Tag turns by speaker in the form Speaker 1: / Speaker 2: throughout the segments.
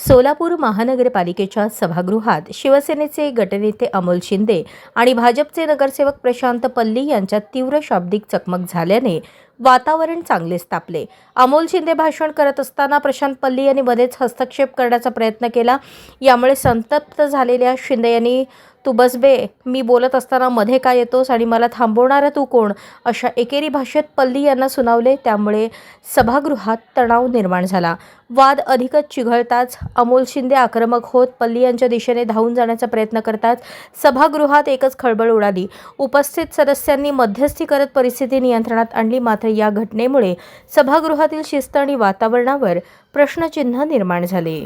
Speaker 1: सोलापूर महानगरपालिकेच्या सभागृहात शिवसेनेचे गटनेते अमोल शिंदे आणि भाजपचे नगरसेवक प्रशांत पल्ली यांच्यात तीव्र शाब्दिक चकमक झाल्याने वातावरण चांगलेच तापले। अमोल शिंदे भाषण करत असताना प्रशांत पल्ली यांनी मध्येच हस्तक्षेप करण्याचा प्रयत्न केला। यामुळे संतप्त झालेल्या शिंदे यांनी "तू बस बे, मी बोलत असताना मध्ये का येतोस आणि मला थांबवणारा तू कोण?" अशा एकेरी भाषेत पल्ली यांना सुनावले। त्यामुळे सभागृहात तणाव निर्माण झाला। वाद अधिकच चिघळताच अमोल शिंदे आक्रमक होत पल्ली यांच्या दिशेने धावून जाण्याचा प्रयत्न करतात सभागृहात एकच खळबळ उडाली। उपस्थित सदस्यांनी मध्यस्थी करत परिस्थिती नियंत्रणात आणली। मात्र या घटनेमुळे सभागृहातील शिस्त आणि वातावरणावर प्रश्नचिन्ह निर्माण झाले।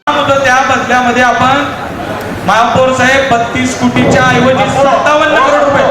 Speaker 2: त्या बदल्यामध्ये आपण महापौर साहेब 32 कोटीच्या ऐवजी 57 करोड रुपये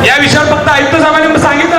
Speaker 2: या विषयावर फक्त आयुक्त साहेबांनी सांगितलं